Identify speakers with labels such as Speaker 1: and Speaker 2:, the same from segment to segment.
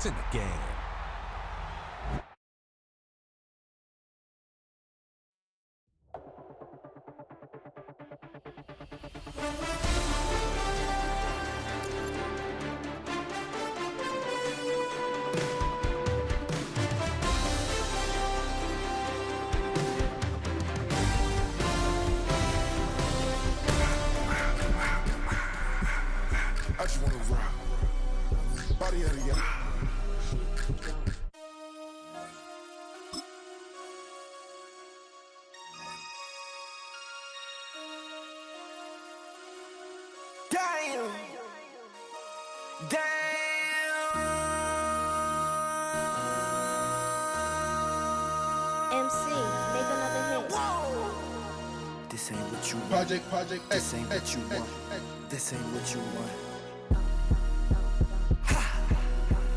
Speaker 1: It's in the game.
Speaker 2: I just wanna rock. Body out of ya. Damn. Damn.
Speaker 3: MC, make another hit.
Speaker 2: Whoa.
Speaker 4: This ain't what you want.
Speaker 2: Project,
Speaker 4: This ain't what you want. This ain't what you want.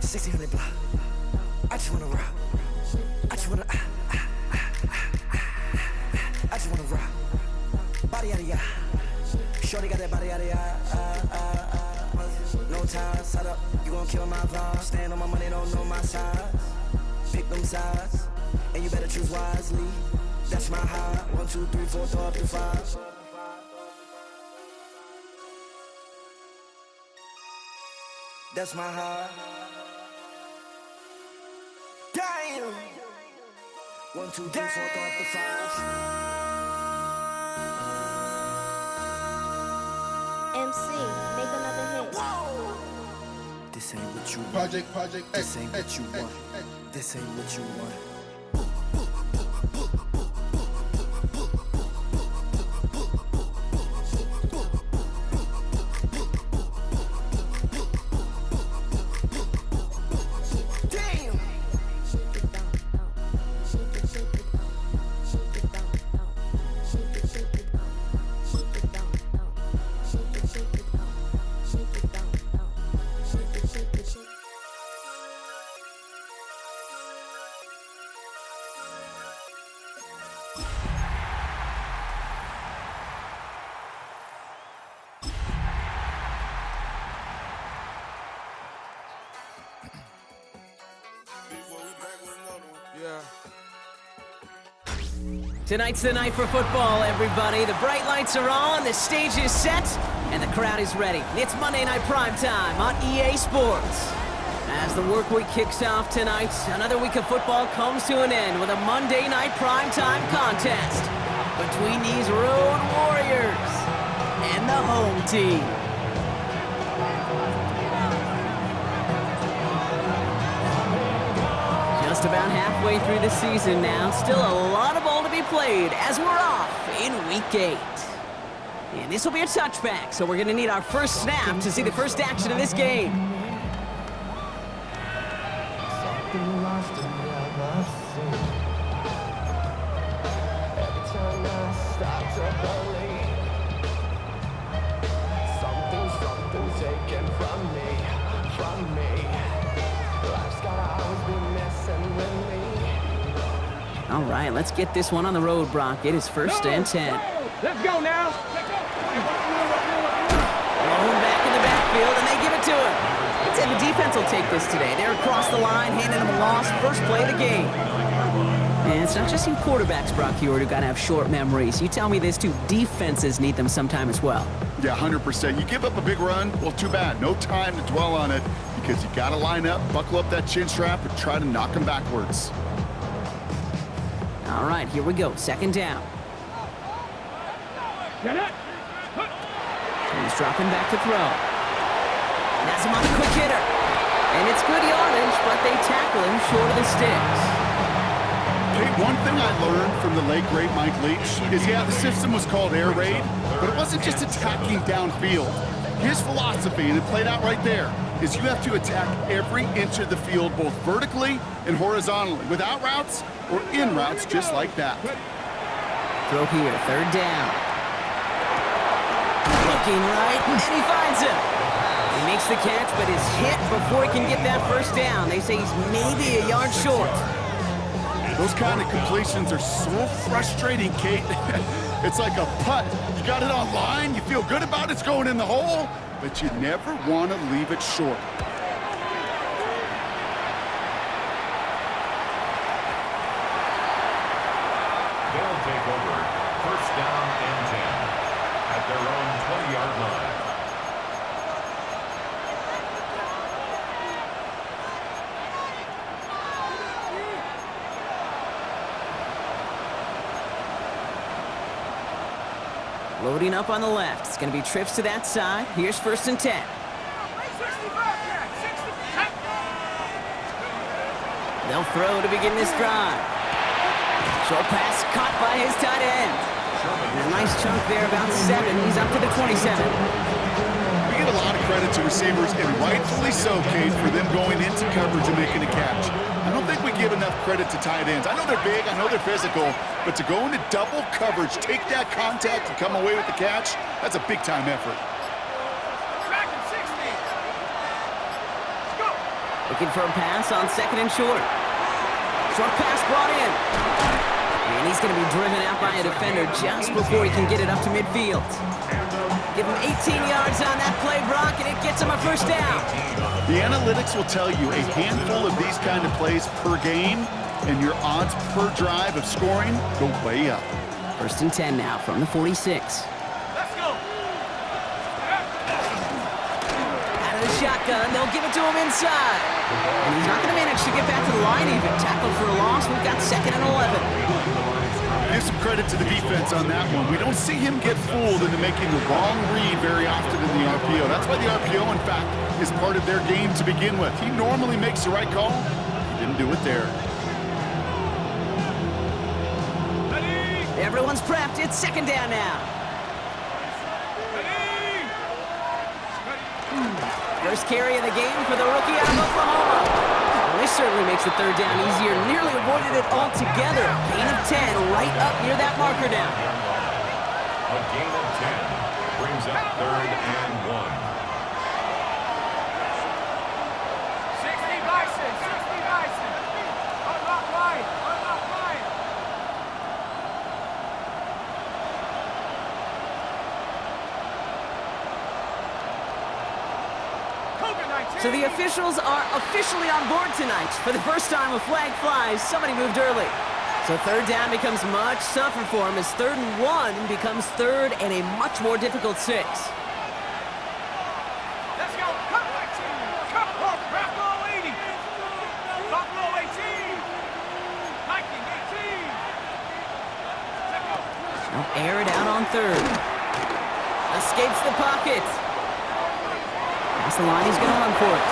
Speaker 4: 1600 block. I just wanna rock. I just wanna. I just wanna rock. Body out of ya. Shorty got that body out of ya. No time, set up. You gon' kill my vibe. Stand on my money, don't know my size. Pick them sides, and you better choose wisely. That's my high. 1, 2, 3, 4, throw up to 5. That's my high. Damn. 1, 2, 3, 4, throw up to 5.
Speaker 3: MC, make another hit.
Speaker 2: Whoa.
Speaker 4: This ain't what you want.
Speaker 2: Project,
Speaker 4: This ain't what you want. This ain't what you want.
Speaker 2: Damn.
Speaker 3: Shake it down, down. Shake it down. Shake it down, down. Shake it down. Shake it down, down. Shake it down. Shake it down, down. Shake it.
Speaker 2: Yeah.
Speaker 5: Tonight's the night for football, everybody. The bright lights are on, the stage is set, and the crowd is ready. It's Monday Night Primetime on EA Sports. As the work week kicks off tonight, another week of football comes to an end with a Monday Night Primetime contest between these road warriors and the home team. Just about halfway through the season now. Still a lot of ball to be played as we're off in Week 8. And this will be a touchback, so we're going to need our first snap to see the first action of this game.
Speaker 6: Something taken from me. Life's gotta always be messing with me.
Speaker 5: All right, let's get this one on the road, Brock. It is first and 10.
Speaker 7: Let's go now.
Speaker 5: Rolling back in the backfield, and they give it to him. I'd say the defense will take this today. They're across the line, handing him a loss. First play of the game. And it's not just in quarterbacks, Brock Heward, who gotta have short memories. You tell me this too, defenses need them sometime as well.
Speaker 8: Yeah, 100%. You give up a big run, well, too bad. No time to dwell on it because you got to line up, buckle up that chin strap, and try to knock him backwards.
Speaker 5: All right, here we go. Second down.
Speaker 7: Get it.
Speaker 5: He's dropping back to throw. That's him on a quick hitter. And it's good yardage, but they tackle him short of the sticks.
Speaker 8: Hey, one thing I learned from the late, great Mike Leach is, yeah, the system was called air raid, but it wasn't just attacking downfield. His philosophy, and it played out right there, is you have to attack every inch of the field, both vertically and horizontally, without routes or in routes, just like that.
Speaker 5: Throw here, third down. Looking right, and he finds him. He makes the catch, but is hit before he can get that first down. They say he's maybe a yard short.
Speaker 8: Those kind of completions are so frustrating, Kate. It's like a putt. You got it on line, you feel good about it's going in the hole, but you never want to leave it short.
Speaker 5: Loading up on the left. It's going to be trips to that side. Here's 1st and 10. They'll throw to begin this drive. Short pass caught by his tight end. And a nice chunk there, about 7. He's up to the 27.
Speaker 8: We get a lot of credit to receivers, and rightfully so, Kate, for them going into coverage and making a catch. I don't think we give enough credit to tight ends. I know they're big, I know they're physical, but to go into double coverage, take that contact, and come away with the catch, that's a big-time effort.
Speaker 5: Looking for a pass on 2nd and short. Short pass brought in. And he's going to be driven out by a defender just before he can get it up to midfield. Give him 18 yards on that play, Brock, and it gets him a 1st down.
Speaker 8: The analytics will tell you a handful of these kind of plays per game, and your odds per drive of scoring go way up.
Speaker 5: 1st and 10 now from the 46. Shotgun, they'll give it to him inside. And he's not going to manage to get back to the line even. Tackled for a loss. We've got 2nd and 11.
Speaker 8: Give some credit to the defense on that one. We don't see him get fooled into making the wrong read very often in the RPO. That's why the RPO, in fact, is part of their game to begin with. He normally makes the right call. He didn't do it there.
Speaker 5: Everyone's prepped. It's 2nd down now. First carry of the game for the rookie out of Oklahoma. Well, this certainly makes the 3rd down easier. Nearly avoided it altogether. Gain of 10 right up near that marker down.
Speaker 1: A gain of 10 brings up 3rd and 1.
Speaker 6: 60 Bison, 60 Bison. Unlock line, unlock line.
Speaker 5: So the officials are officially on board tonight. For the first time, a flag flies. Somebody moved early. So 3rd down becomes much tougher for him as 3rd and 1 becomes 3rd and a much more difficult 6.
Speaker 6: Let's go. Cut my team. Cut. Buffalo 80. Buffalo 18. Viking 18. Let's go.
Speaker 5: They'll air it out on 3rd. Escapes the pocket. Past the line, he's going to run for it.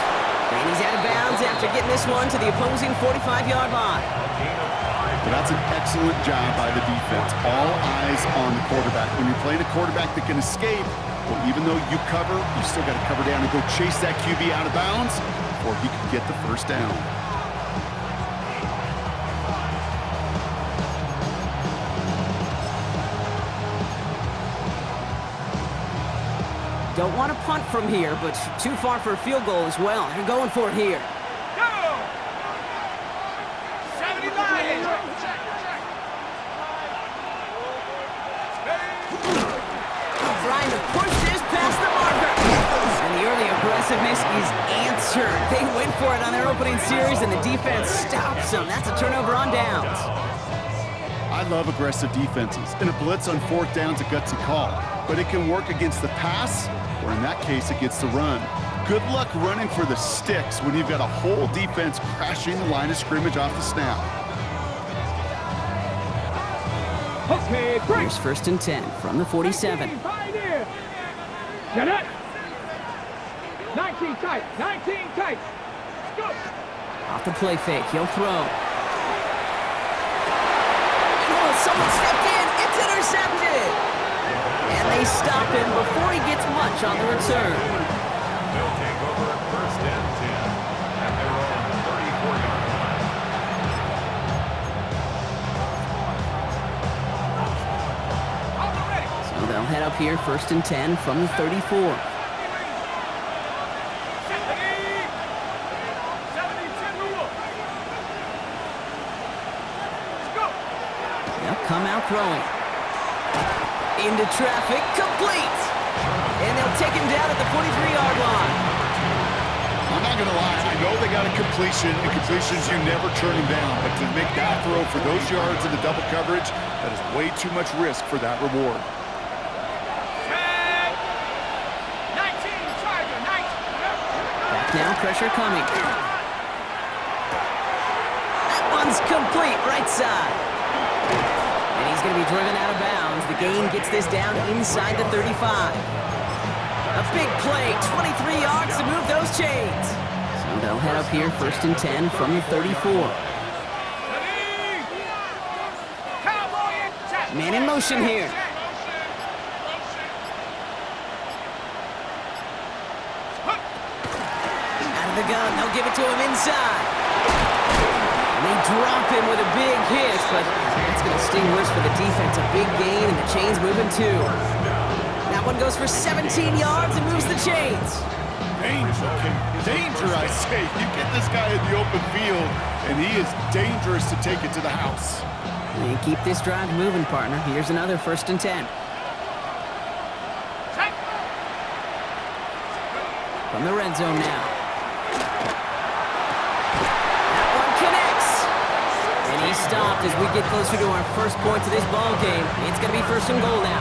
Speaker 5: And he's out of bounds after getting this one to the opposing 45-yard line.
Speaker 8: But that's an excellent job by the defense. All eyes on the quarterback. When you're playing a quarterback that can escape, well, even though you cover, you still got to cover down and go chase that QB out of bounds before he can get the 1st down.
Speaker 5: Don't want to punt from here, but too far for a field goal as well. They're going for it here.
Speaker 6: Go! 79.
Speaker 5: Trying to push this past the marker. And the early aggressiveness is answered. They went for it on their opening series, and the defense stops them. That's a turnover on downs.
Speaker 8: I love aggressive defenses. And a blitz on 4th down is a gutsy call. But it can work against the pass, or in that case, against the run. Good luck running for the sticks when you've got a whole defense crashing the line of scrimmage off the snap.
Speaker 6: Okay, break.
Speaker 5: Here's 1st and 10 from the 47.
Speaker 6: Pioneer. Get it. 19 tight. 19 tight. Go.
Speaker 5: Off the play fake, he'll throw. Oh, someone stepped in. It's intercepted. And they stop him before he gets much on the return.
Speaker 1: They'll take over at 1st and 10 at their own 34-yard line.
Speaker 5: So they'll head up here 1st and 10 from the 34. They'll come out throwing. Into traffic, complete! And they'll take him down at the 43-yard line.
Speaker 8: I'm not going to lie. I know they got a completion, and completions, you never turn them down. But to make that throw for those yards in the double coverage, that is way too much risk for that reward.
Speaker 6: 19, Charger, 19.
Speaker 5: Back now, pressure coming. That one's complete, right side. And he's going to be driven out of bounds. The gain gets this down inside the 35. A big play, 23 yards to move those chains. So they'll head up here 1st and 10 from the 34. Man in motion here. Out of the gun, they'll give it to him inside. And they drop him with a big hit, but that's going to sting worse for the defense. A big gain, and the chains moving too. That one goes for 17 yards and moves the chains.
Speaker 8: Danger, I say. You get this guy in the open field, and he is dangerous to take it to the house.
Speaker 5: And keep this drive moving, partner. Here's another 1st and 10. From the red zone now. That one connects. And he stopped as we get closer to our first points of this ball game. It's going to be 1st and goal now.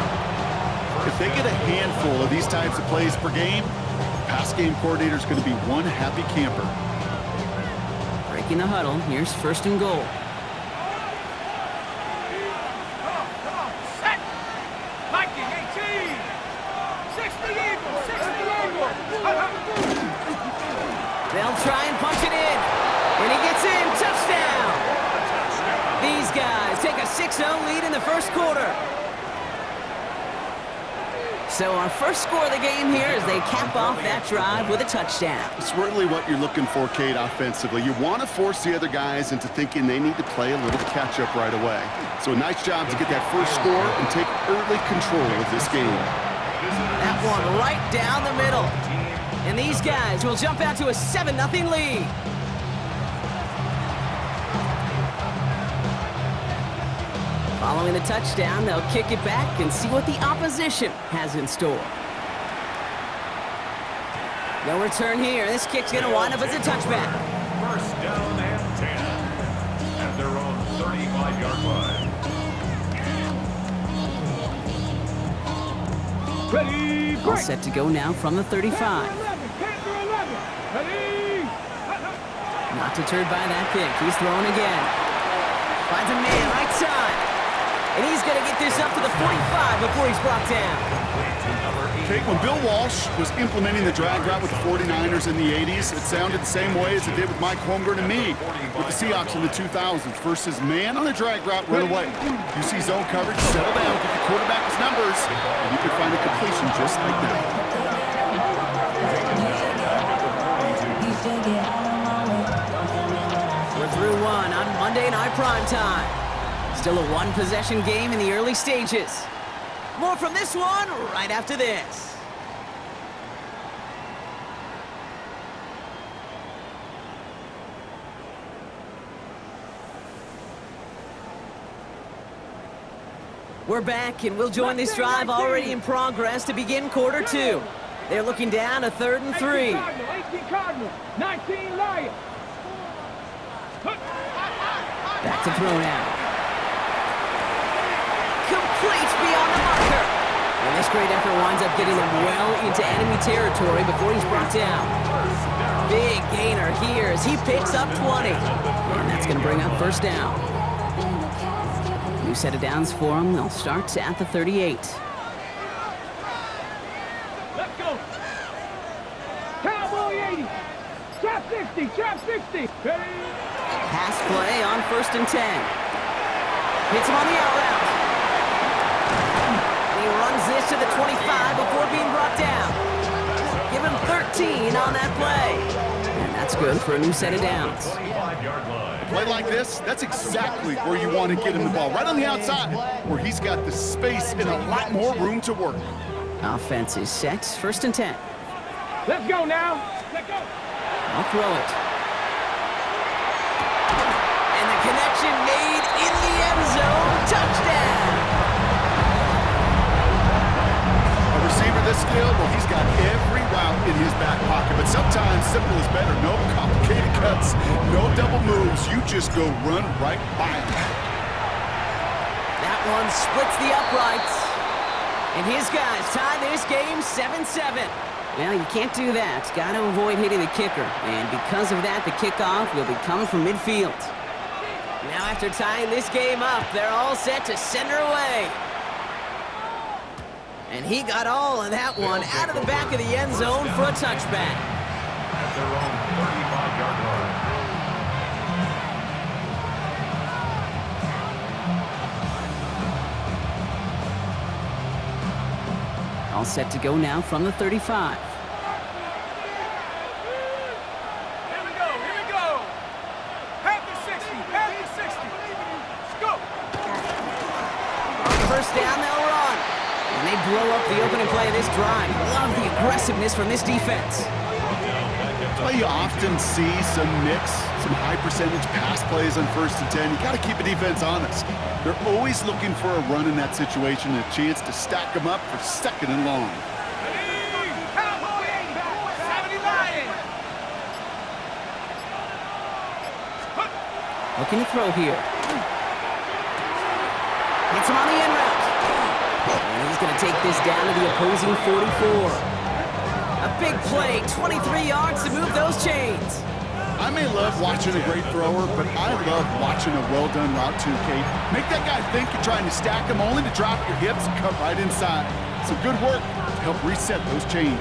Speaker 8: If they get a handful of these types of plays per game, pass game coordinator is going to be one happy camper.
Speaker 5: Breaking the huddle. Here's 1st and goal. They'll try and punch it in. And he gets in. Touchdown! These guys take a 6-0 lead in the 1st quarter. So our first score of the game here as they cap off that drive with a touchdown.
Speaker 8: It's really what you're looking for, Kate, offensively. You want to force the other guys into thinking they need to play a little catch-up right away. So a nice job to get that first score and take early control of this game.
Speaker 5: That one right down the middle. And these guys will jump out to a 7-0 lead. Following the touchdown, they'll kick it back and see what the opposition has in store. No return here. This kick's going to wind up as a touchback.
Speaker 1: 1st down and 10 at their own 35-yard line.
Speaker 6: Ready,
Speaker 5: All set to go now from the 35. Not deterred by that kick. He's throwing again. Finds a man right side. And he's going to get this up to the 45 before he's brought down.
Speaker 8: Kate, when Bill Walsh was implementing the drag route with the 49ers in the 80s, it sounded the same way as it did with Mike Holmgren and me with the Seahawks in the 2000s. Versus man on a drag route, run away. You see zone coverage, settle down, get the quarterback his numbers, and you can find a completion just like that.
Speaker 5: We're through one on Monday Night Primetime. Still a one-possession game in the early stages. More from this one right after this. We're back, and we'll join this drive already in progress to begin quarter two. They're looking down a 3rd and 3.
Speaker 6: 18 Cardinals, 19 Lions.
Speaker 5: Back to throw now. Complete beyond the marker. And this great effort winds up getting them well into enemy territory before he's brought down. Big gainer here as he picks up 20. And that's going to bring up 1st down. New set of downs for them. They'll start at the 38.
Speaker 6: Let's go. Cowboy 80. Trap 60. Trap 60. Ready.
Speaker 5: Pass play on 1st and 10. Hits him on the out route. And he runs this to the 25 before being brought down. Give him 13 on that play. And that's good for a new set of downs.
Speaker 8: A play like this, that's exactly where you want to get him the ball. Right on the outside, where he's got the space and a lot more room to work.
Speaker 5: Offense is set. 1st and 10.
Speaker 6: Let's go now. Let's go.
Speaker 5: I'll throw it. And the connection made in the end zone. Touchdown!
Speaker 8: A receiver this skilled, well, he's got every route in his back pocket. But sometimes simple is better. No complicated cuts, no double moves. You just go run right by him.
Speaker 5: That one splits the uprights. And his guys tie this game 7-7. Well, you can't do that. Got to avoid hitting the kicker. And because of that, the kickoff will be coming from midfield. Now after tying this game up, they're all set to send her away. And he got all of that one out of the back of the end zone for a touchback.
Speaker 1: At their own 35-yard line.
Speaker 5: All set to go now from the 35.
Speaker 6: Here we go. Pack the 60. Let's go.
Speaker 5: On first down, they'll run. And they blow up the opening play of this drive. Love the aggressiveness from this defense.
Speaker 8: Well, you often see some mix, some high percentage pass plays on 1st and 10. You got to keep the defense honest. They're always looking for a run in that situation, a chance to stack them up for 2nd and long.
Speaker 5: Looking to throw here. Hits him on the end route. And he's going to take this down to the opposing 44. A big play, 23 yards to move those chains.
Speaker 8: I may love watching a great thrower, but I love watching a well-done route too, Kate. Make that guy think you're trying to stack him, only to drop your hips and cut right inside. Some good work to help reset those chains.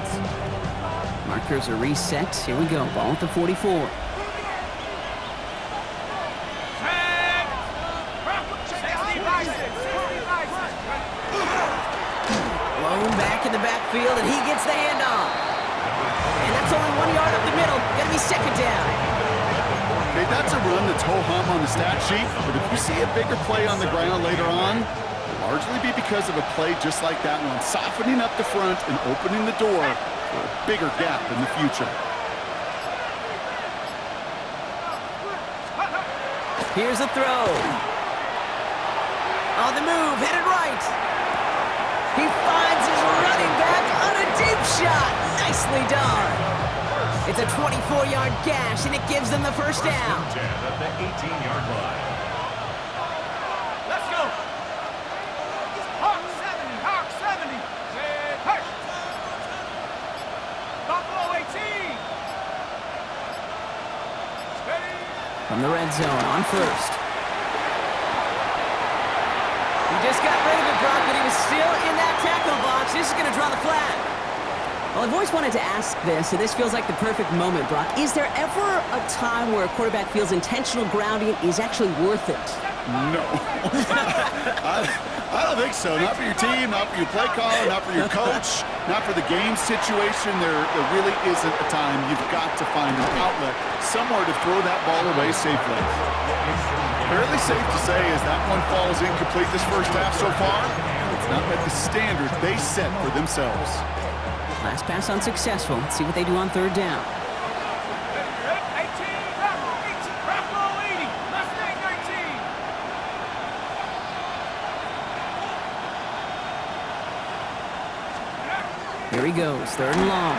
Speaker 5: Markers are reset. Here we go. Ball at the 44. Blown back in the backfield, and he gets the handoff. And that's only 1 yard up the middle. Gonna be 2nd down.
Speaker 8: Okay, that's a run that's ho-hum on the stat sheet, but if you see a bigger play on the ground later on, it'll largely be because of a play just like that one, softening up the front and opening the door for a bigger gap in the future.
Speaker 5: Here's a throw. On the move, headed right. He finds his running back on a deep shot. Nicely done. It's a 24-yard gash, and it gives them the first down.
Speaker 1: 10 at the 18-yard line.
Speaker 6: Let's go. Hawk 70. Hey. Buffalo 18. Steady.
Speaker 5: From the red zone, on first. He just got rid of it, Brock, but he was still in that tackle box. This is going to draw the flag. Well, I've always wanted to ask this, and this feels like the perfect moment, Brock. Is there ever a time where a quarterback feels intentional grounding is actually worth it?
Speaker 8: No. I don't think so. Not for your team, not for your play caller, not for your coach, not for the game situation. There really isn't a time. You've got to find an outlet, somewhere to throw that ball away safely. Fairly safe to say as that one falls incomplete this first half so far, it's not met the standard they set for themselves.
Speaker 5: Last pass unsuccessful. Let's see what they do on 3rd down.
Speaker 6: 18. Buffalo 80. Mustang 19.
Speaker 5: Here he goes, 3rd and long.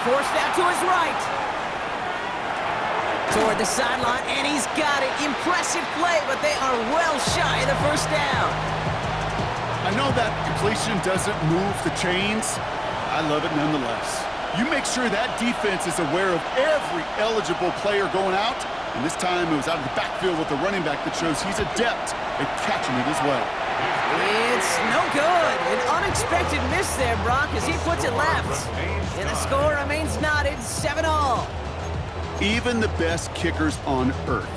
Speaker 5: Forced out to his right. Toward the sideline, and he's got it. Impressive play, but they are well shy of the first down.
Speaker 8: I know that completion doesn't move the chains. I love it nonetheless. You make sure that defense is aware of every eligible player going out, and this time it was out of the backfield with the running back that shows he's adept at catching it as well.
Speaker 5: It's no good. An unexpected miss there, Brock, as he puts it left. And the score remains knotted, 7-all.
Speaker 8: Even the best kickers on earth,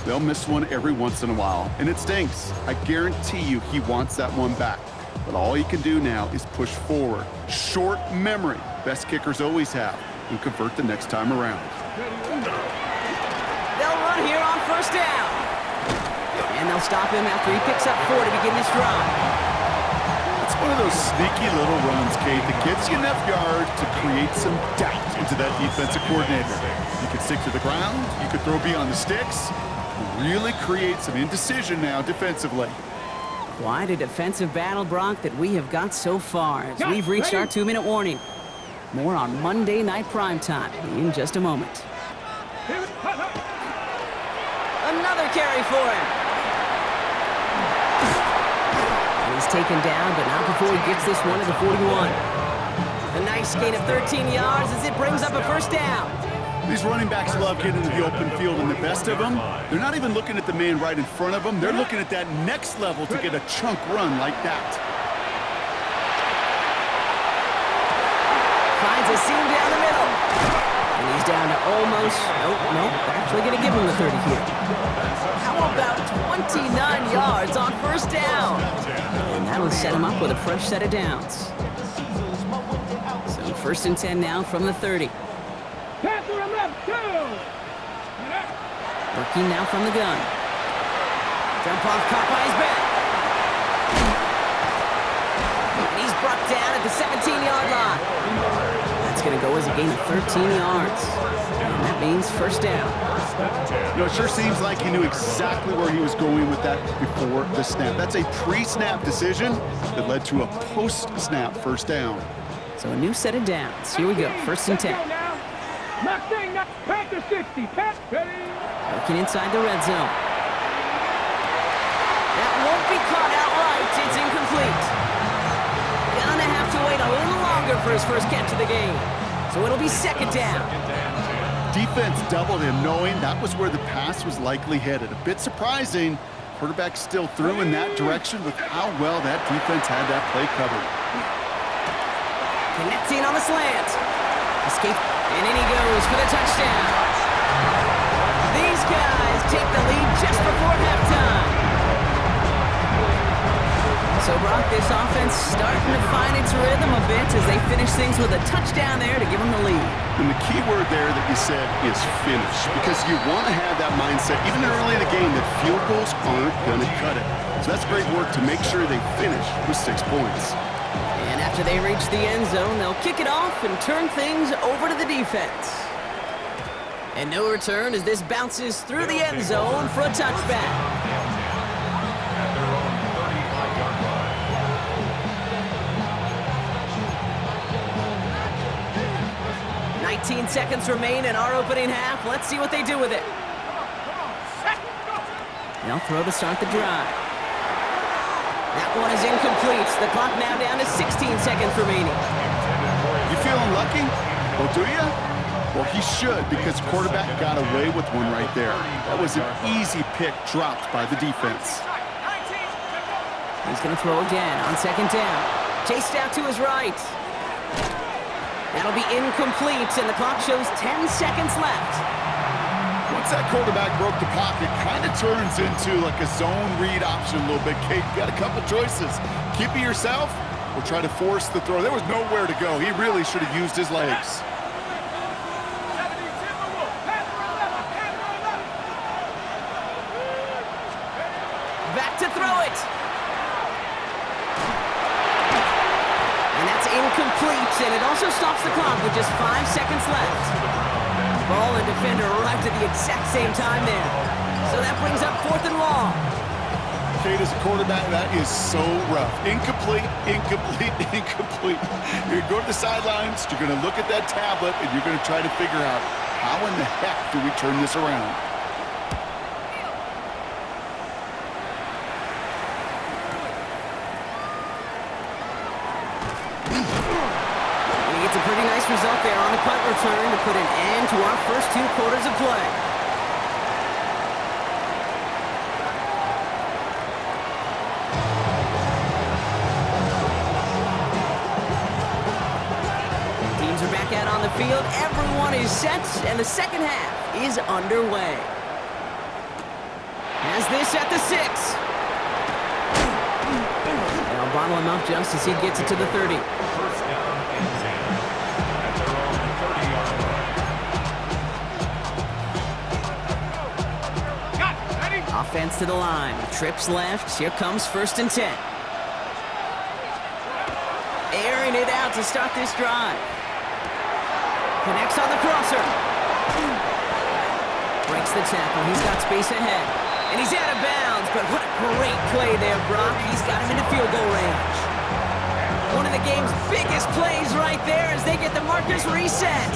Speaker 8: they'll miss one every once in a while, and it stinks. I guarantee you he wants that one back. But all he can do now is push forward. Short memory, best kickers always have, and convert the next time around.
Speaker 5: They'll run here on 1st down. And they'll stop him after he picks up 4 to begin this drive.
Speaker 8: It's one of those sneaky little runs, Kate, that gets you enough yards to create some doubt into that defensive coordinator. You could stick to the ground, you could throw beyond the sticks, and really create some indecision now defensively.
Speaker 5: Quite a defensive battle, Brock, that we have got so far as we've reached our 2-minute warning. More on Monday Night Primetime in just a moment. Another carry for him. And he's taken down, but not before he gets this one to the 41. A nice gain of 13 yards as it brings up a first down.
Speaker 8: These running backs love getting into the open field, and the best of them, they're not even looking at the man right in front of them. They're looking at that next level to get a chunk run like that.
Speaker 5: Finds a seam down the middle. And he's down to almost, nope, actually going to give him the 30 here. How about 29 yards on first down? And that'll set him up with a fresh set of downs. So 1st and 10 now from the 30. Working now from the gun. Jump off, caught by his back. And he's brought down at the 17-yard line. That's going to go as a gain of 13 yards. And that means first down.
Speaker 8: You know, it sure seems like he knew exactly where he was going with that before the snap. That's a pre-snap decision that led to a post-snap first down.
Speaker 5: So a new set of downs. Here we go, 1st and 10.
Speaker 6: Panther 60,
Speaker 5: Working inside the red zone. That won't be caught outright. It's incomplete. Gonna have to wait a little longer for his first catch of the game. So it'll be 2nd down.
Speaker 8: Defense doubled him, knowing that was where the pass was likely headed. A bit surprising. Quarterback still threw in that direction with how well that defense had that play covered.
Speaker 5: Connecting on the slant. Escape. And in he goes for the touchdown. These guys take the lead just before halftime. So, Brock, this offense starting to find its rhythm a bit as they finish things with a touchdown there to give them the lead.
Speaker 8: And the key word there that you said is finish, because you want to have that mindset, even early in the game, that field goals aren't going to cut it. So that's great work to make sure they finish with 6 points.
Speaker 5: And after they reach the end zone, they'll kick it off and turn things over to the defense. And no return as this bounces through the end zone for a touchback.
Speaker 1: At their own 35-yard line.
Speaker 5: 19 seconds remain in our opening half. Let's see what they do with it. They'll throw to start the drive. That one is incomplete. The clock now down to 16 seconds remaining.
Speaker 8: You feeling lucky? Well, do you? Well, he should, because quarterback got away with one right there. That was an easy pick dropped by the defense.
Speaker 5: He's going to throw again on 2nd down. Chased out to his right. That'll be incomplete, and the clock shows 10 seconds left.
Speaker 8: Once that quarterback broke the pocket, kind of turns into like a zone read option a little bit. Kate, you got a couple choices. Keep it yourself or try to force the throw. There was nowhere to go. He really should have used his legs.
Speaker 5: Back to throw it. And that's incomplete, and it also stops the clock with just 5 seconds left. Ball and defender arrived at the exact same time there. So that brings up 4th and long.
Speaker 8: Kate, as a quarterback, that is so rough. Incomplete, incomplete, incomplete. You're going to go to the sidelines, you're going to look at that tablet, and you're going to try to figure out how in the heck do we turn this around.
Speaker 5: It's a pretty nice result there on the punt return to put an end to our first 2 quarters of play. Teams are back out on the field. Everyone is set, and the second half is underway. Has this at the 6. They'll bottle him up just as he gets it to the 30.
Speaker 1: First down and 10. At their own 30-yard line.
Speaker 5: Offense to the line. Trips left. Here comes 1st and 10. Airing it out to start this drive. Connects on the crosser. Breaks the tackle. He's got space ahead. And he's out of bounds. But what a great play there, Brock. He's got him into field goal range. One of the game's biggest plays right there as they get the markers reset.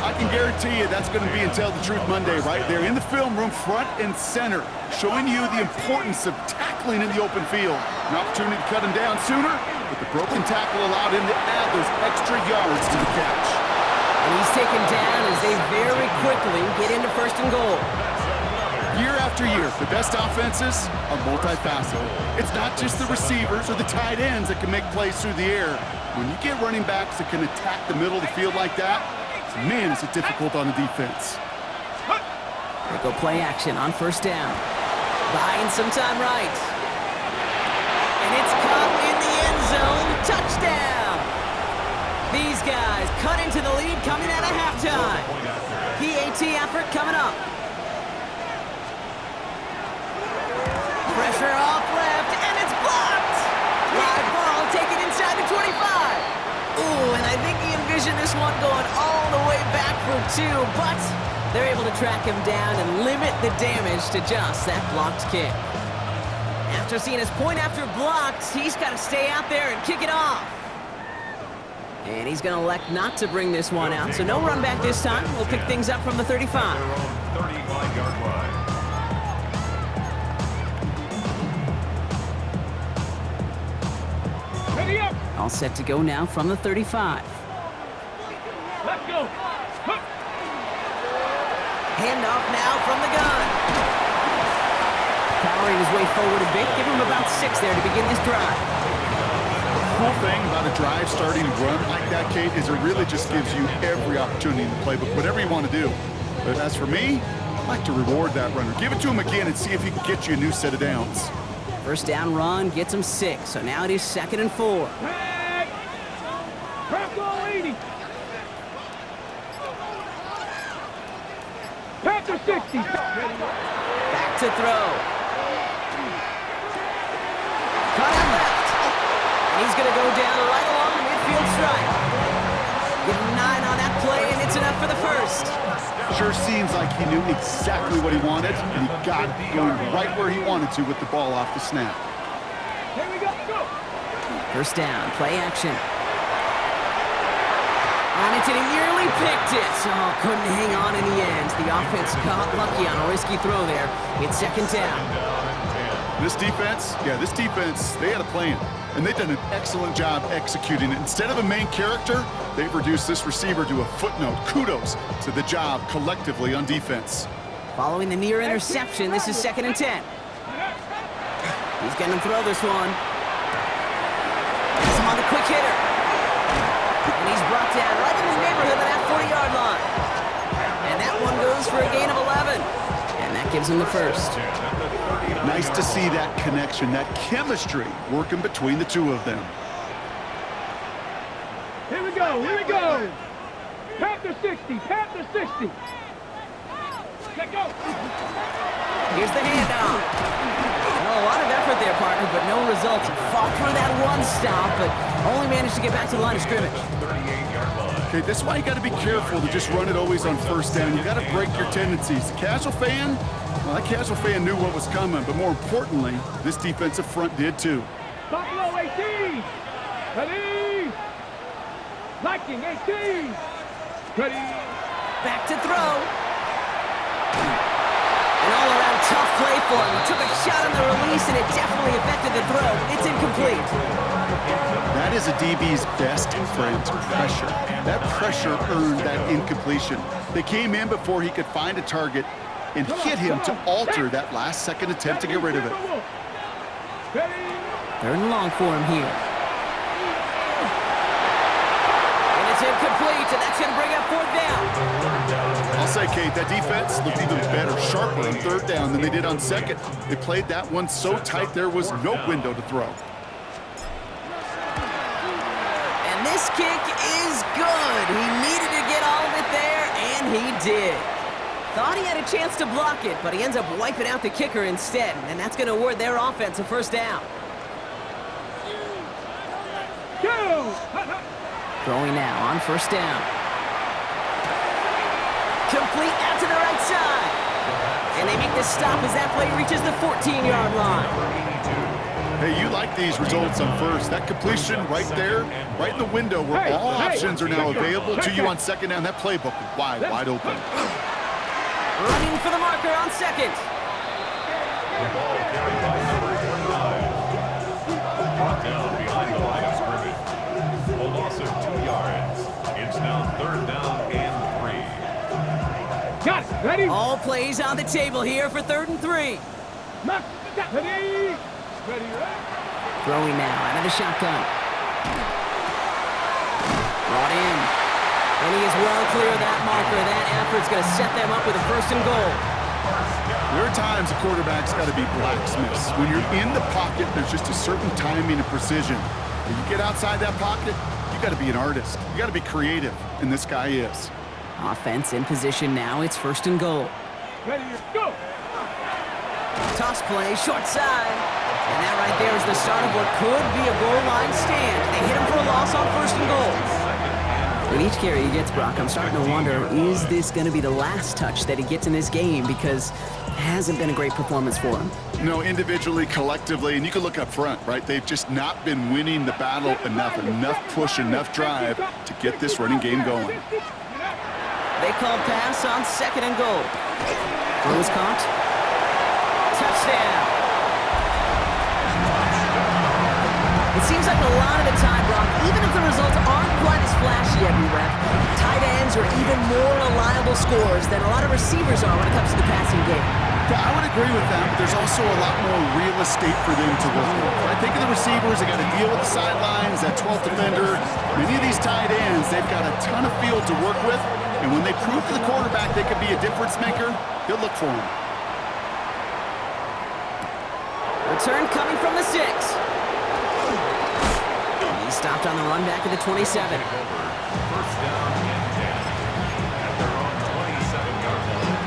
Speaker 8: I can guarantee you that's going to be in Tell the Truth Monday right there in the film room, front and center, showing you the importance of tackling in the open field. An opportunity to cut him down sooner, but the broken tackle allowed him to add those extra yards to the catch.
Speaker 5: And he's taken down as they very quickly get into first and goal.
Speaker 8: Year after year, the best offenses are multifaceted. It's not just the receivers or the tight ends that can make plays through the air. When you get running backs that can attack the middle of the field like that, man, is it difficult on the defense.
Speaker 5: They go play action on first down. Buying some time right. And it's caught in the end zone. Touchdown! These guys cut into the lead coming out of halftime. PAT effort coming up. Pressure off left, and it's blocked! Live ball taken inside the 25. Ooh, and I think he envisioned this one going all the way back for two, but they're able to track him down and limit the damage to just that blocked kick. After seeing his point after blocked, he's got to stay out there and kick it off. And he's going to elect not to bring this one out, so no run back this time. We'll pick things up from the 35.
Speaker 1: 35-yard line.
Speaker 5: All set to go now from the 35.
Speaker 6: Let's go.
Speaker 5: Handoff now from the gun. Powering his way forward a bit. Give him about 6 there to begin this drive.
Speaker 8: Cool thing about a drive starting to run like that, Kate, is it really just gives you every opportunity in the playbook, whatever you want to do. But as for me, I like to reward that runner. Give it to him again and see if he can get you a new set of downs.
Speaker 5: First down run gets him 6, so now it is 2nd and 4.
Speaker 6: Bronco 80. Panther 60.
Speaker 5: Back to throw. Cut out left. And he's going to go down right along the midfield stripe. Give him 9 on that play, and it's enough for the first.
Speaker 8: Sure seems like he knew exactly what he wanted, and he got it going right where he wanted to with the ball off the snap.
Speaker 6: Here we go. Go.
Speaker 5: First down, play action. On it, and he nearly picked it. Oh, couldn't hang on in the end. The offense got lucky on a risky throw there. It's 2nd down.
Speaker 8: This defense, they had a plan, and they've done an excellent job executing it. Instead of a main character, they've reduced this receiver to a footnote. Kudos to the job collectively on defense.
Speaker 5: Following the near interception, this is 2nd and 10. He's going to throw this one. He's on the quick hitter. And he's brought down right in the neighborhood of that 40-yard line. And that one goes for a gain of 11. And that gives him the first.
Speaker 8: Nice to see that connection, that chemistry working between the two of them.
Speaker 6: Here we go. Here we go. Panther 60. Panther 60. Let go.
Speaker 5: Here's the handoff. Well, a lot of effort there, partner, but no results. He fought for that one stop, but only managed to get back to the line of scrimmage.
Speaker 1: 38-yard line.
Speaker 8: Okay, that's why you got to be careful to just run it always on first down. You got to break your tendencies. The casual fan, well, that casual fan knew what was coming, but more importantly, this defensive front did too.
Speaker 6: Buffalo 18. Ready. Viking 18. Ready.
Speaker 5: Back to throw. An all-around tough play for him. He took a shot on the release, and it definitely affected the throw. It's incomplete.
Speaker 8: That is a DB's best friend, pressure. That pressure earned that incompletion. They came in before he could find a target and hit him to alter that last-second attempt to get rid of it.
Speaker 6: Ready.
Speaker 5: 3rd and long for him here. And it's incomplete, and that's going to bring up 4th down.
Speaker 8: I'll say, Kate, that defense looked even better, sharper on 3rd down than they did on 2nd. They played that one so tight there was no window to throw.
Speaker 5: And this kick is good. He needed to get all of it there, and he did. Thought he had a chance to block it, but he ends up wiping out the kicker instead, and that's going to award their offense a first down.
Speaker 6: Go.
Speaker 5: Throwing now on first down. Complete out to the right side. And they make the stop as that play reaches the 14-yard line.
Speaker 8: Hey, you like these results on first. That completion right there, right in the window where all options are now available to you on 2nd down. That playbook wide open.
Speaker 5: Running for the marker on 2nd.
Speaker 1: The ball carried by number 29. Brought down behind the line of scrimmage. A loss of 2 yards. It's now 3rd down
Speaker 6: Ready?
Speaker 5: All plays on the table here for 3rd and 3.
Speaker 6: Knock. Ready? Ready,
Speaker 5: Throwing now out of the shotgun. Brought in. And he is well clear of that marker. That effort's going to set them up with a 1st and goal.
Speaker 8: There are times a quarterback's got to be blacksmiths. When you're in the pocket, there's just a certain timing and precision. When you get outside that pocket, you got to be an artist. You got to be creative, and this guy is.
Speaker 5: Offense in position now. It's 1st and goal.
Speaker 6: Ready, go.
Speaker 5: Toss play, short side. And that right there is the start of what could be a goal line stand. They hit him for a loss on 1st and goal. With each carry he gets, Brock, I'm starting to wonder, is this going to be the last touch that he gets in this game? Because it hasn't been a great performance for him.
Speaker 8: No, individually, collectively, and you can look up front, right? They've just not been winning the battle enough push, enough drive to get this running game going.
Speaker 5: They call pass on 2nd and goal. One was caught. Touchdown. It seems like a lot of the time, Brock, even if the results aren't quite as flashy every rep, tight ends are even more reliable scorers than a lot of receivers are when it comes to the passing game.
Speaker 8: Yeah, I would agree with that, but there's also a lot more real estate for them to work with. I think of the receivers, they got to deal with the sidelines, that 12th defender. Many of these tight ends, they've got a ton of field to work with, and when they prove to the quarterback they could be a difference maker, he'll look for them.
Speaker 5: Return coming from the 6. He stopped on the run back at the 27.
Speaker 1: 1st down and 10 at their own 27-yard line.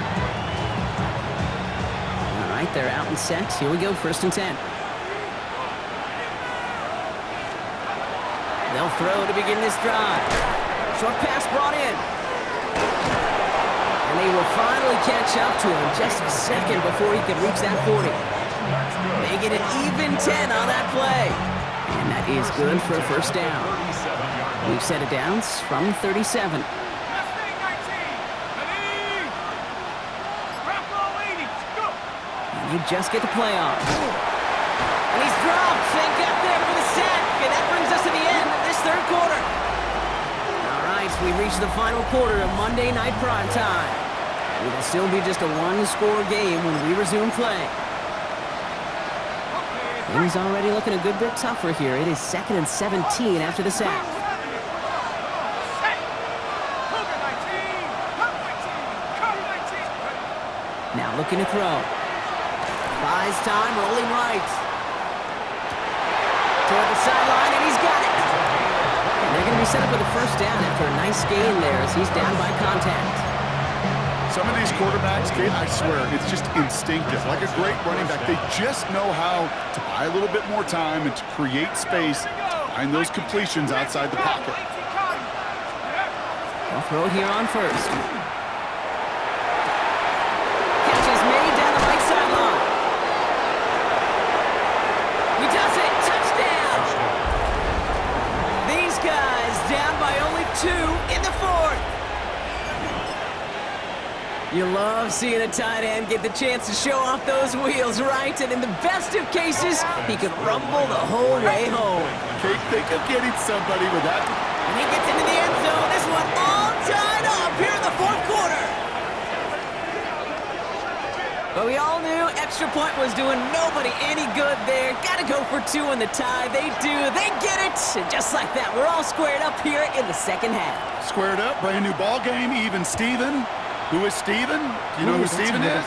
Speaker 5: All right, they're out and set. Here we go, 1st and 10. They'll throw to begin this drive. Short pass brought in. And they will finally catch up to him just a second before he could reach that 40. They get an even 10 on that play. And that is good for a 1st down. We've set it down from 37. And they just get the play off. And he's dropped and got there for the sack. And that brings us to the end of this 3rd quarter. All right, we reached the final quarter of Monday Night Prime Time. It will still be just a 1-score game when we resume play. Things already looking a good bit tougher here. It is 2nd and 17 after the sack. Now looking to throw. Buys time, rolling right. Toward the sideline, and he's got it. And they're going to be set up with a 1st down after a nice gain there as he's down by contact.
Speaker 8: Some of these quarterbacks, Kate, I swear, it's just instinctive. Like a great running back, they just know how to buy a little bit more time and to create space to find those completions outside the pocket.
Speaker 5: They'll throw here on 1st. Catch is made down the right sideline. He does it! Touchdown! These guys down by only 2 in the 4th. You love seeing a tight end get the chance to show off those wheels, right? And in the best of cases, he could rumble the whole way home.
Speaker 8: Kate, think of getting somebody with that.
Speaker 5: And he gets into the end zone. This one all tied up here in the 4th quarter. But we all knew extra point was doing nobody any good there. Got to go for 2 in the tie. They do. They get it. And just like that, we're all squared up here in the 2nd half.
Speaker 8: Squared up, brand new ball game, even Steven. Who is Steven? Do you know who Steven is?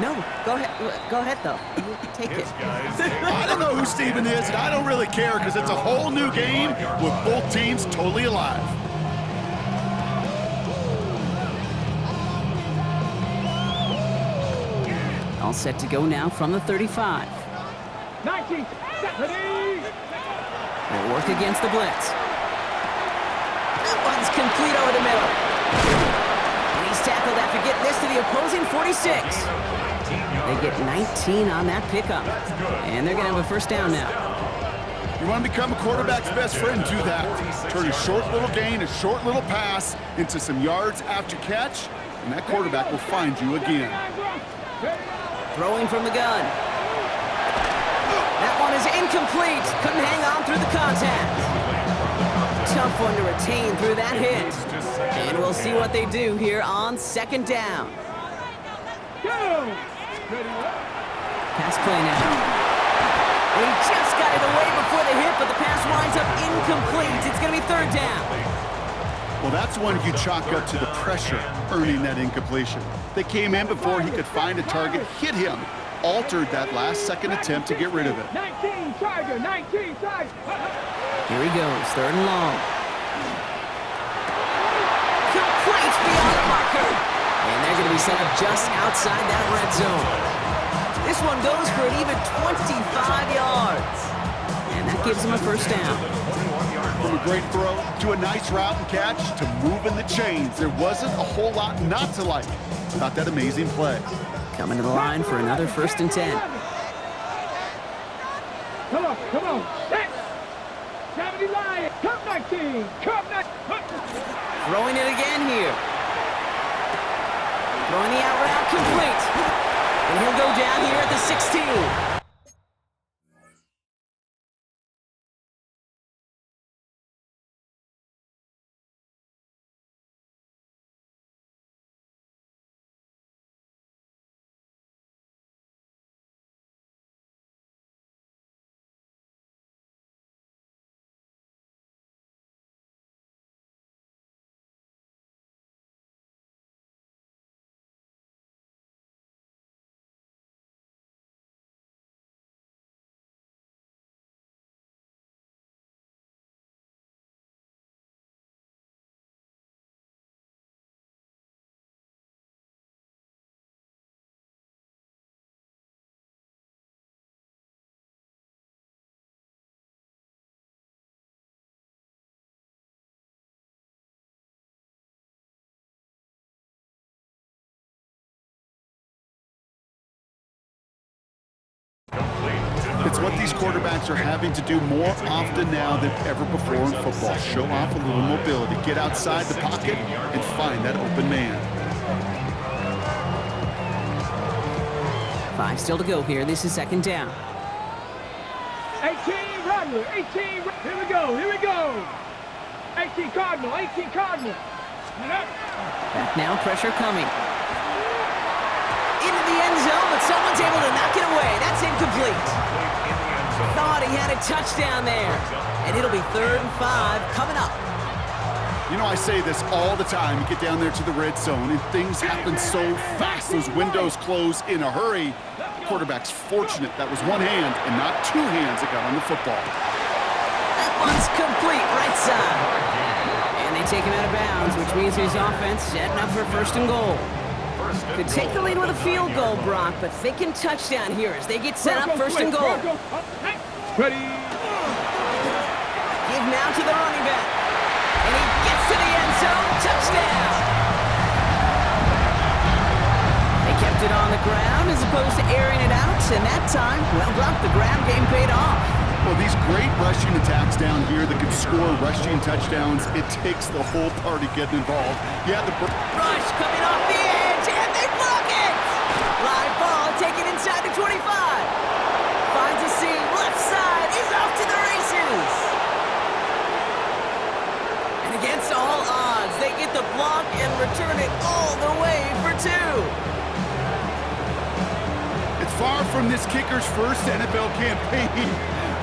Speaker 5: No, go ahead. Go ahead, though. You take it.
Speaker 8: I don't know who Steven is, and I don't really care because it's a whole new game with both teams totally alive.
Speaker 5: All set to go now from the 35.
Speaker 6: 19, ready?
Speaker 5: They'll work against the blitz. That one's complete over the middle. And he's tackled after getting this to the opposing 46. They get 19 on that pickup. And they're going to have a 1st down now.
Speaker 8: You want to become a quarterback's best friend, do that. Turn a short little gain, a short little pass into some yards after catch, and that quarterback will find you again.
Speaker 5: Throwing from the gun. That one is incomplete. Couldn't hang on through the contact. Tough one to retain through that hit. And we'll see what they do here on 2nd down. Pass play now. And he just got it away before the hit, but the pass winds up incomplete. It's going to be third down.
Speaker 8: Well, that's one you chalk up to the pressure earning that incompletion. They came in before he could find a target, hit him, altered that last-second attempt to get rid of it.
Speaker 6: 19 Tiger, 19 Tiger.
Speaker 5: Here he goes, third and long. Complete beyond the marker. And they're going to be set up just outside that red zone. This one goes for an even 25 yards. And that gives him a first down.
Speaker 8: From a great throw to a nice route and catch to moving the chains, there wasn't a whole lot not to like about that amazing play.
Speaker 5: Coming to the line for another 1st and 10.
Speaker 6: Come on. Set. 70 Lion. Come 19. Come 19.
Speaker 5: Throwing it again here. Throwing the out route complete. And he'll go down here at the 16.
Speaker 8: It's what these quarterbacks are having to do more often now than ever before in football. Show off a little mobility, get outside the pocket, and find that open man.
Speaker 5: 5 still to go here. This is 2nd down.
Speaker 6: 18 Rattler. 18. Here we go. 18 Cardinal.
Speaker 5: Back now, pressure coming. Into the end zone, but someone's able to knock it away. That's incomplete. Thought he had a touchdown there. And it'll be 3rd and 5 coming up.
Speaker 8: You know, I say this all the time. You get down there to the red zone, and things happen so fast. Those windows close in a hurry. The quarterback's fortunate that was one hand and not two hands that got on the football.
Speaker 5: That one's complete, right side. And they take him out of bounds, which means his offense setting up for 1st and goal. Could take the lead with a field goal, Brock, but thinking touchdown here as they get set up 1st and goal.
Speaker 6: Ready.
Speaker 5: Give now to the running back. And he gets to the end zone. Touchdown. They kept it on the ground as opposed to airing it out, and that time, well, Brock, the ground game paid off.
Speaker 8: Well, these great rushing attacks down here that can score rushing touchdowns, it takes the whole party getting involved. Yeah, the
Speaker 5: rush coming off the edge, and they block it! Live ball taken inside the 25. Finds a seam, left side, is off to the races! And against all odds, they get the block and return it all the way for 2.
Speaker 8: It's far from this kicker's first NFL campaign.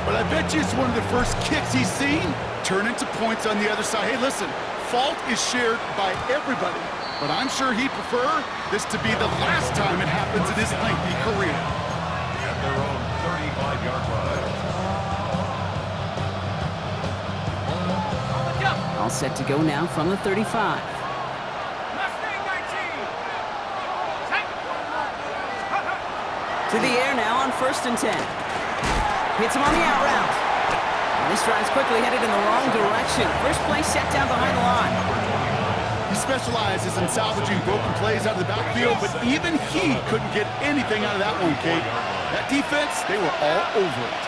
Speaker 8: But I bet you it's one of the first kicks he's seen turn into points on the other side. Hey, listen, fault is shared by everybody, but I'm sure he'd prefer this to be the last time it happens in his lengthy career.
Speaker 1: At their own 35-yard line.
Speaker 5: All set to go now from the 35. To the air now on 1st and 10. Hits him on the out route. And this drive's quickly headed in the wrong direction. First play set down behind the line.
Speaker 8: He specializes in salvaging broken plays out of the backfield, but even he couldn't get anything out of that one, Kate. That defense, they were all over it.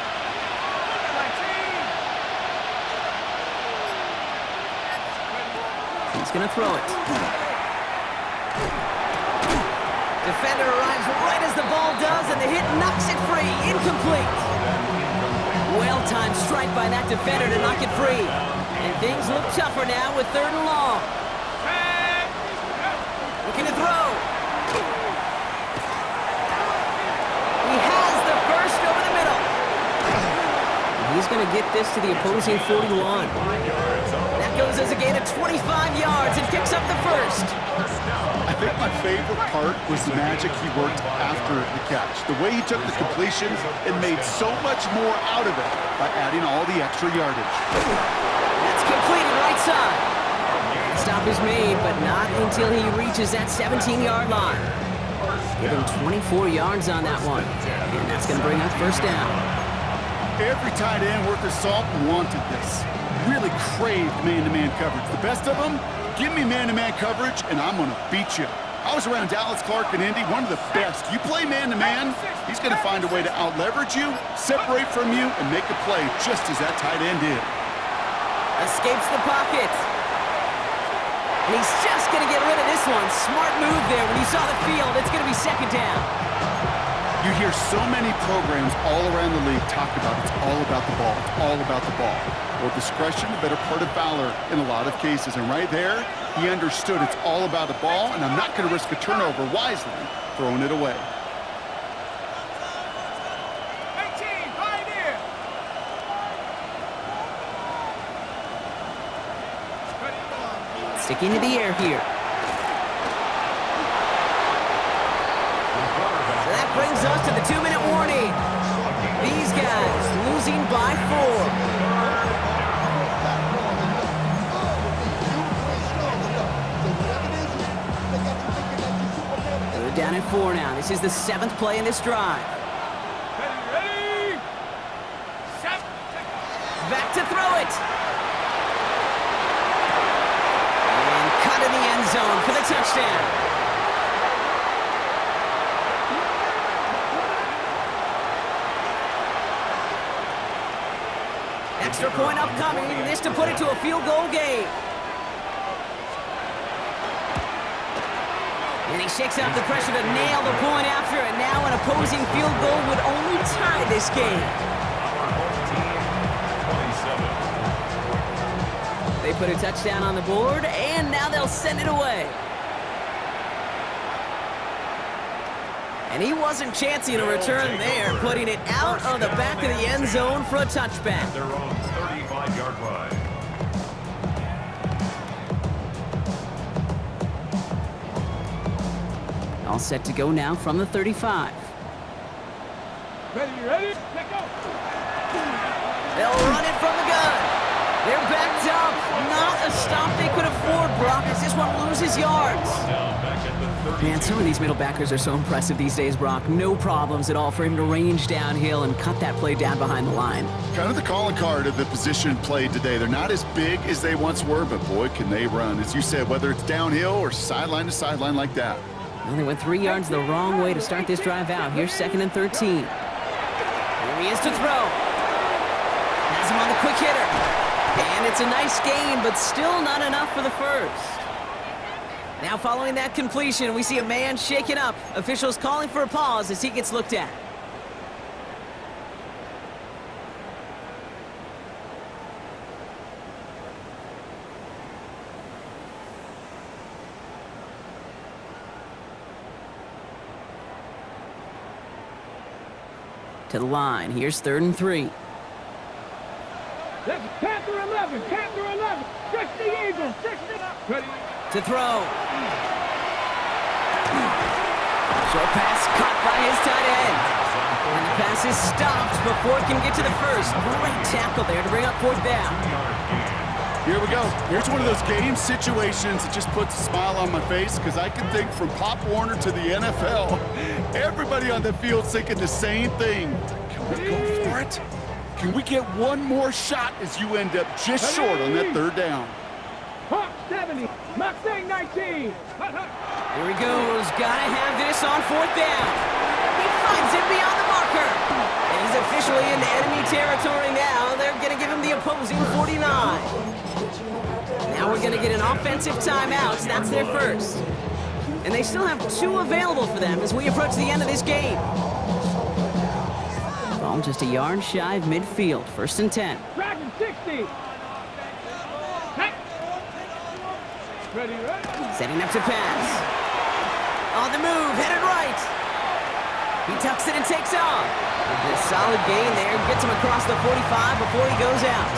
Speaker 5: He's going to throw it. Defender arrives right as the ball does, and the hit knocks it free. Incomplete. Well-timed strike by that defender to knock it free. And things look tougher now with 3rd and long. Looking to throw. He's going to get this to the opposing 41. That goes as a gain of 25 yards and picks up the first.
Speaker 8: I think my favorite part was the magic he worked after the catch. The way he took the completion and made so much more out of it by adding all the extra yardage.
Speaker 5: That's completed right side. The stop is made, but not until he reaches that 17-yard line. Give him 24 yards on that one, and that's going to bring up first down.
Speaker 8: Every tight end worth his salt wanted this. Really craved man-to-man coverage. The best of them, give me man-to-man coverage, and I'm going to beat you. I was around Dallas Clark and Indy, one of the best. You play man-to-man, he's going to find a way to out-leverage you, separate from you, and make a play just as that tight end did.
Speaker 5: Escapes the pocket. And he's just going to get rid of this one. Smart move there. When he saw the field, it's going to be second down.
Speaker 8: You hear so many programs all around the league talk about it's all about the ball. It's all about the ball. Well, discretion, the better part of valor in a lot of cases. And right there, he understood it's all about the ball, and I'm not going to risk a turnover wisely throwing it away.
Speaker 6: 18, Pioneer.
Speaker 5: Sticking to the air here. So that brings us to the 2-minute warning. These guys losing by 4. They're down at 4 now. This is the 7th play in this drive.
Speaker 6: Ready, set.
Speaker 5: Back to throw it. And cut in the end zone for the touchdown. Extra point upcoming, this to put it to a field goal game. And he shakes off the pressure to nail the point after, and now an opposing field goal would only tie this game. They put a touchdown on the board, and now they'll send it away. And he wasn't chancing a return there, putting it out of the back of the end zone for a touchback.
Speaker 1: Their own 35-yard line.
Speaker 5: All set to go now from the 35.
Speaker 6: Ready, let go.
Speaker 5: They'll run it from the gun. They're backed up. Not a stop they could afford, Brock, as this one loses yards. Man, some of these middle backers are so impressive these days, Brock. No problems at all for him to range downhill and cut that play down behind the line.
Speaker 8: Kind of the calling card of the position played today. They're not as big as they once were, but boy, can they run. As you said, whether it's downhill or sideline to sideline like that.
Speaker 5: Well, they went 3 yards the wrong way to start this drive out. Here's 2nd and 13. Here he is to throw. Has him on the quick hitter. And it's a nice gain, but still not enough for the first. Now following that completion, we see a man shaken up. Officials calling for a pause as he gets looked at. To the line, here's 3rd and 3.
Speaker 6: That's Panther 11, Panther 11. 60 Eagles, 60. Ready.
Speaker 5: To throw. Short pass caught by his tight end. And the pass is stopped before it can get to the first. Great tackle there to bring up 4th down.
Speaker 8: Here we go. Here's one of those game situations that just puts a smile on my face because I can think from Pop Warner to the NFL. Everybody on the field's thinking the same thing. Can we go for it? Can we get one more shot as you end up just short on that 3rd down?
Speaker 6: Hawk 70, Mustang 19.
Speaker 5: Here he goes. Gotta have this on 4th down. He finds it beyond the marker. And he's officially into enemy territory now. They're gonna give him the opposing 49. Now we're gonna get an offensive timeout. That's their first. And they still have 2 available for them as we approach the end of this game. Ball just a yard shy of midfield. 1st and 10.
Speaker 6: Dragon 60. Hey. Ready.
Speaker 5: Setting up to pass. On the move, headed right. He tucks it and takes off. A solid gain there. Gets him across the 45 before he goes out.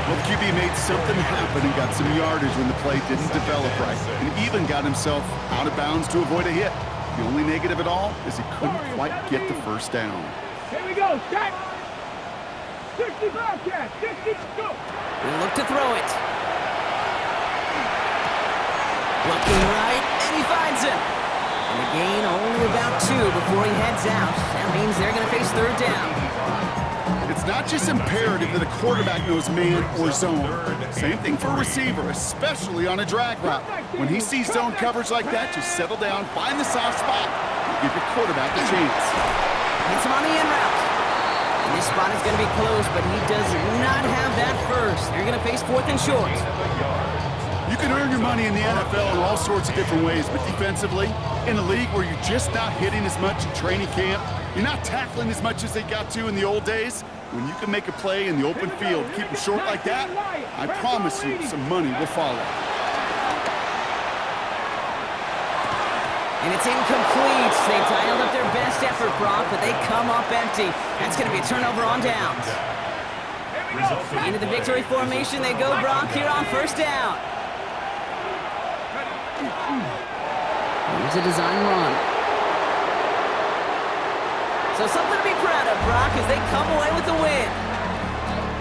Speaker 8: Well, QB made something happen and got some yardage when the play didn't develop right, and even got himself out of bounds to avoid a hit. The only negative at all is he couldn't quite get the first down.
Speaker 6: Here we go, set. 60 Bobcat, 60, go.
Speaker 5: He'll look to throw it. Looking right, and he finds him. And the gain only about 2 before he heads out. That means they're going to face third down.
Speaker 8: It's not just imperative that a quarterback knows man or zone. Same thing for a receiver, especially on a drag route. When he sees zone coverage like that, just settle down, find the soft spot, and give your quarterback a chance.
Speaker 5: Gets him on the in route. And this spot is going to be close, but he does not have that first. They're going to face 4th and short.
Speaker 8: You can earn your money in the NFL in all sorts of different ways, but defensively, in a league where you're just not hitting as much in training camp, you're not tackling as much as they got to in the old days, when you can make a play in the open field, keep them short like that, I promise you some money will follow.
Speaker 5: And it's incomplete. They dialed up their best effort, Brock, but they come up empty. That's going to be a turnover on downs. Into the victory formation they go, Brock, here on first down. Here's a design run. So something to be proud of, Brock, as they come away with the win.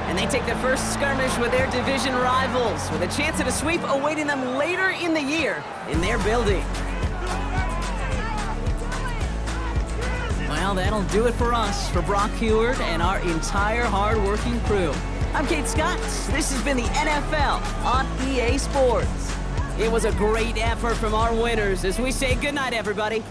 Speaker 5: And they take their first skirmish with their division rivals, with a chance at a sweep awaiting them later in the year in their building. Well, that'll do it for us, for Brock Heward and our entire hard-working crew. I'm Kate Scott. This has been the NFL on EA Sports. It was a great effort from our winners as we say goodnight, everybody.